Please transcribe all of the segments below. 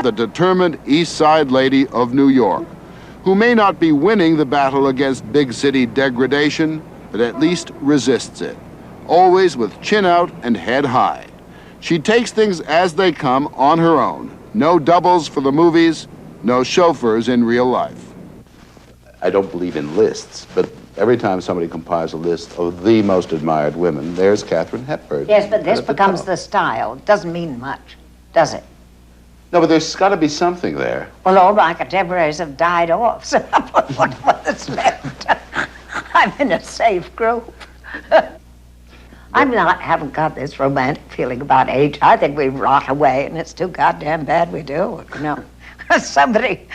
the determined East Side lady of New York, who may not be winning the battle against big city degradation, but at least resists it, always with chin out and head high. She takes things as they come on her own. No doubles for the movies, no chauffeurs in real life. I don't believe in lists, but every time somebody compiles a list of the most admired women, there's Katharine Hepburn. Yes, but this becomes the style. It doesn't mean much, does it? No, but there's got to be something there. Well, all my contemporaries have died off, so what is left? I'm in a safe group. Haven't got this romantic feeling about age. I think we rot away, and it's too goddamn bad we do it, you know. Somebody,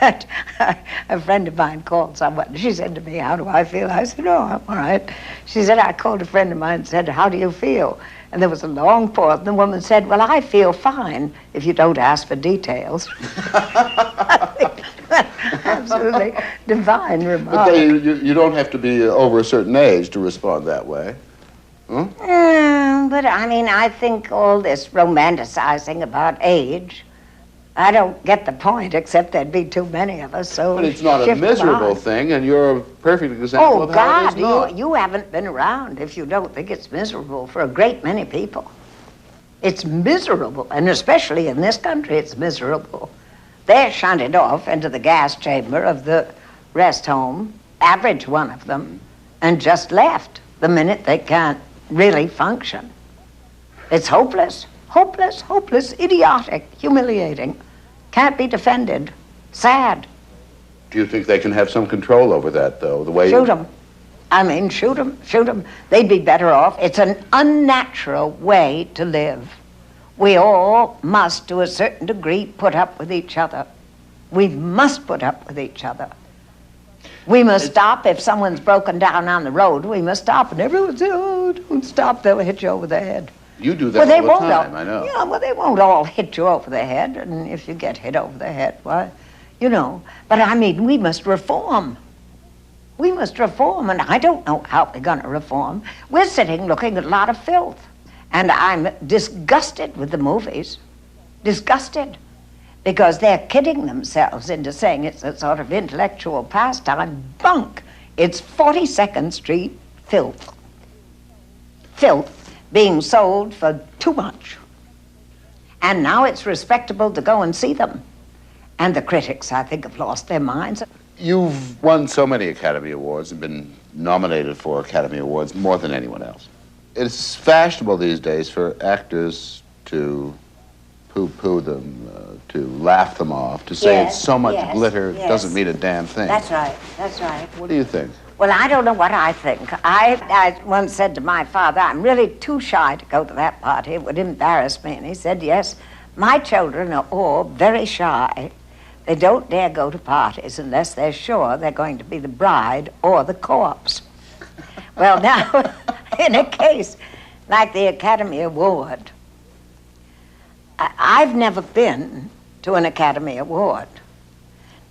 a friend of mine called someone. She said to me, "How do I feel?" I said, "Oh, I'm all right." She said, "I called a friend of mine and said, 'How do you feel?' And there was a long pause, and the woman said, 'Well, I feel fine if you don't ask for details.'" Absolutely divine remark. But you don't have to be over a certain age to respond that way. Huh? But I mean, I think all this romanticizing about age, I don't get the point, except there'd be too many of us, so but it's not a miserable thing, and you're a perfect example of how it is not. You haven't been around if you don't think it's miserable for a great many people. It's miserable, and especially in this country, it's miserable. They're shunted off into the gas chamber of the rest home, average one of them, and just left the minute they can't really function. It's hopeless. Hopeless, hopeless, idiotic, humiliating. Can't be defended. Sad. Do you think they can have some control over that, though? The way shoot them. I mean, shoot them, shoot them. They'd be better off. It's an unnatural way to live. We all must, to a certain degree, put up with each other. We must put up with each other. We must stop if someone's broken down on the road. We must stop, and everyone says, "Oh, don't stop, they'll hit you over the head." You do that all the time, I know. Yeah, well, they won't all hit you over the head, and if you get hit over the head, why, you know. But I mean, we must reform. We must reform, and I don't know how we're going to reform. We're sitting looking at a lot of filth, and I'm disgusted with the movies. Disgusted. Because they're kidding themselves into saying it's a sort of intellectual pastime. Bunk. It's 42nd Street filth. Filth being sold for too much. And now it's respectable to go and see them. And the critics, I think, have lost their minds. You've won so many Academy Awards and been nominated for Academy Awards more than anyone else. It's fashionable these days for actors to poo-poo them, to laugh them off, to say it's so much glitter doesn't mean a damn thing. That's right, that's right. What do you think? Well, I don't know what I think. I once said to my father, "I'm really too shy to go to that party. It would embarrass me." And he said, "Yes, my children are all very shy. They don't dare go to parties unless they're sure they're going to be the bride or the corpse." Well, now, in a case like the Academy Award, I've never been to an Academy Award.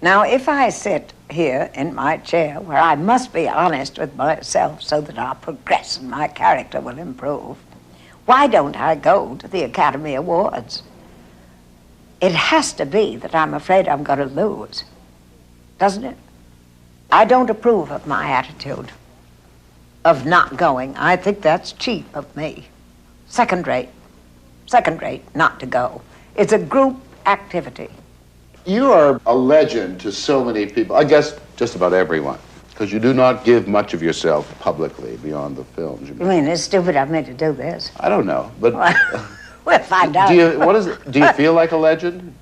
Now, if I sit here in my chair, where I must be honest with myself so that I'll progress and my character will improve, why don't I go to the Academy Awards? It has to be that I'm afraid I'm going to lose, doesn't it? I don't approve of my attitude of not going. I think that's cheap of me. Second rate not to go. It's a group activity. You are a legend to so many people, I guess just about everyone, because you do not give much of yourself publicly beyond the films. You mean it's stupid of me to do this? I don't know, but... We'll find out. Do you feel like a legend?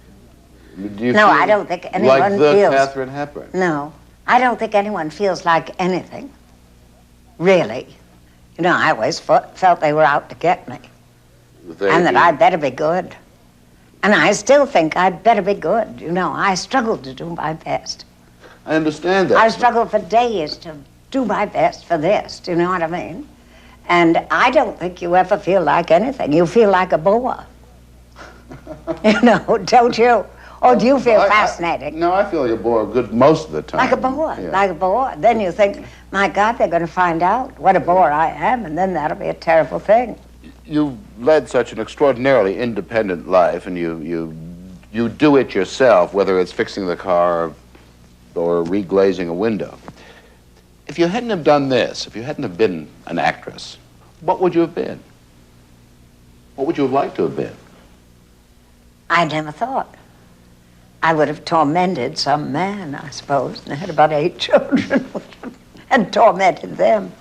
No, I don't think anyone like the feels... Katharine Hepburn? No, I don't think anyone feels like anything, really. You know, I always felt they were out to get me. And that I'd better be good. And I still think I'd better be good. You know, I struggled to do my best. I understand that. I struggled for days to do my best for this. Do you know what I mean? And I don't think you ever feel like anything. You feel like a bore. You know, don't you? Or do you feel fascinating? No, I feel like a bore good most of the time. Like a bore, like a bore. Then you think, my God, they're going to find out what a bore I am, and then that'll be a terrible thing. You've led such an extraordinarily independent life, and you You do it yourself, whether it's fixing the car or reglazing a window. If you hadn't have done this, if you hadn't have been an actress, what would you have been? What would you have liked to have been? I never thought. I would have tormented some man, I suppose, and I had about 8 children and tormented them.